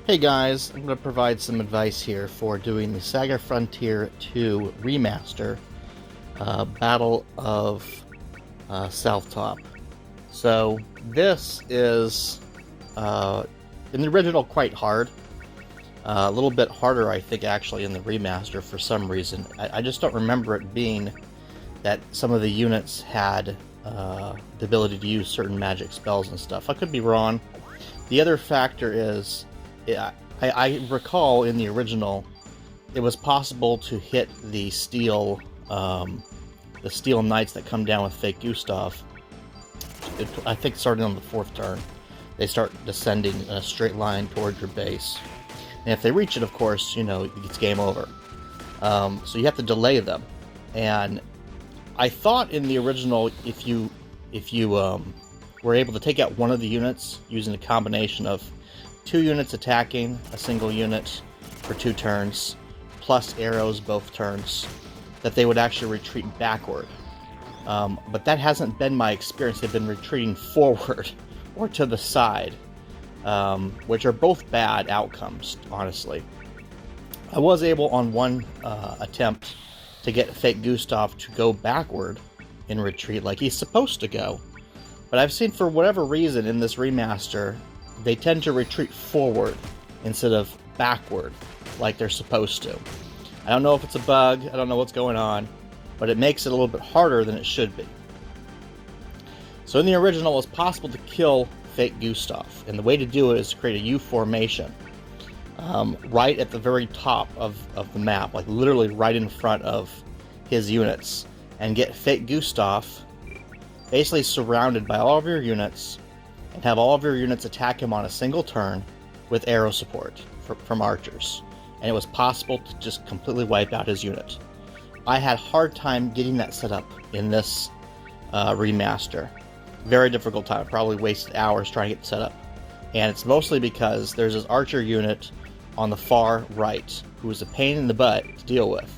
Hey guys, I'm going to provide some advice here for doing the SaGa Frontier II Remaster, Battle of South Top. So this is, in the original, quite hard. A little bit harder, I think, actually, in the remaster for some reason. I just don't remember it being that some of the units had the ability to use certain magic spells and stuff. I could be wrong. The other factor is, I recall in the original, it was possible to hit the steel knights that come down with Fake Gustave. I think starting on the 4th turn, they start descending in a straight line towards your base. And if they reach it, of course, it's game over. So you have to delay them. And I thought in the original, if you were able to take out one of the units using a combination of 2 units attacking a single unit for 2 turns, plus arrows both turns, that they would actually retreat backward. But that hasn't been my experience. They've been retreating forward or to the side, which are both bad outcomes, honestly. I was able on one attempt to get Fake Gustave to go backward in retreat like he's supposed to go. But I've seen, for whatever reason, in this remaster, they tend to retreat forward instead of backward like they're supposed to. I don't know if it's a bug, I don't know what's going on, but it makes it a little bit harder than it should be. So in the original, it was possible to kill Fake Gustave, and the way to do it is to create a U formation right at the very top of the map, like literally right in front of his units, and get Fake Gustave basically surrounded by all of your units, and have all of your units attack him on a single turn with arrow support from archers. And it was possible to just completely wipe out his unit. I had a hard time getting that set up in this remaster. Very difficult time. Probably wasted hours trying to get it set up. And it's mostly because there's this archer unit on the far right who is a pain in the butt to deal with,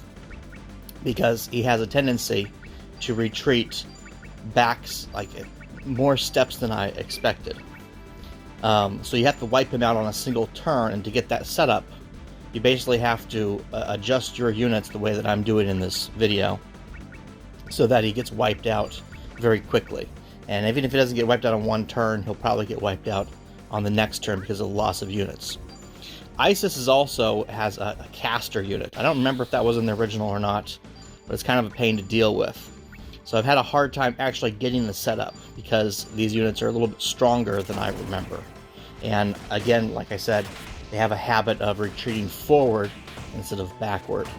because he has a tendency to retreat back like more steps than I expected. So you have to wipe him out on a single turn, and to get that set up, you basically have to adjust your units the way that I'm doing in this video, so that he gets wiped out very quickly. And even if he doesn't get wiped out on one turn, he'll probably get wiped out on the next turn because of the loss of units. Isis also has a caster unit. I don't remember if that was in the original or not, but it's kind of a pain to deal with. So I've had a hard time actually getting the setup, because these units are a little bit stronger than I remember. And again, like I said, they have a habit of retreating forward instead of backward.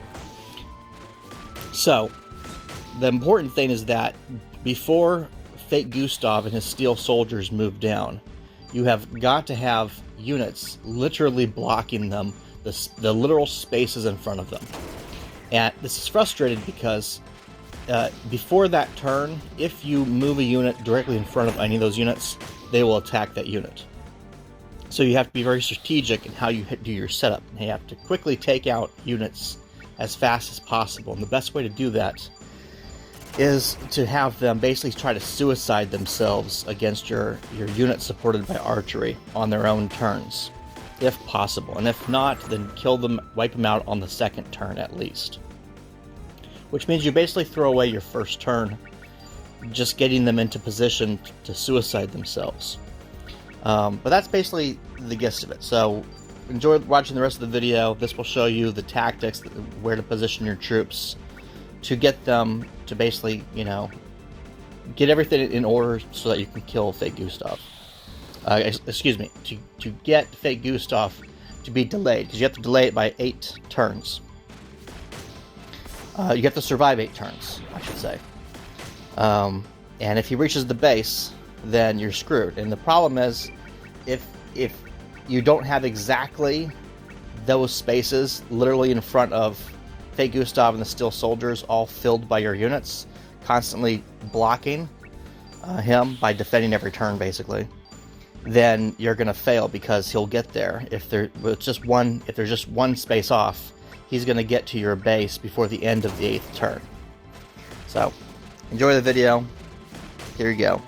So the important thing is that before Fake Gustave and his steel soldiers move down, you have got to have units literally blocking them, the literal spaces in front of them. And this is frustrating because before that turn, if you move a unit directly in front of any of those units, they will attack that unit. So you have to be very strategic in how you do your setup. You have to quickly take out units as fast as possible, and the best way to do that is to have them basically try to suicide themselves against your unit supported by archery on their own turns, if possible. And if not, then kill them, wipe them out on the 2nd turn at least. Which means you basically throw away your first turn just getting them into position to suicide themselves. But that's basically the gist of it. So enjoy watching the rest of the video. This will show you the tactics, where to position your troops to get them to basically, get everything in order so that you can kill Fake Gustave. Excuse me, to get Fake Gustave to be delayed, because you have to delay it by 8 turns. You have to survive 8 turns, I should say. And if he reaches the base, then you're screwed. And the problem is, if you don't have exactly those spaces literally in front of Fake Gustave and the steel soldiers all filled by your units, constantly blocking him by defending every turn, basically, then you're going to fail, because he'll get there. If there's just one space off, he's going to get to your base before the end of the 8th turn. So, enjoy the video. Here you go.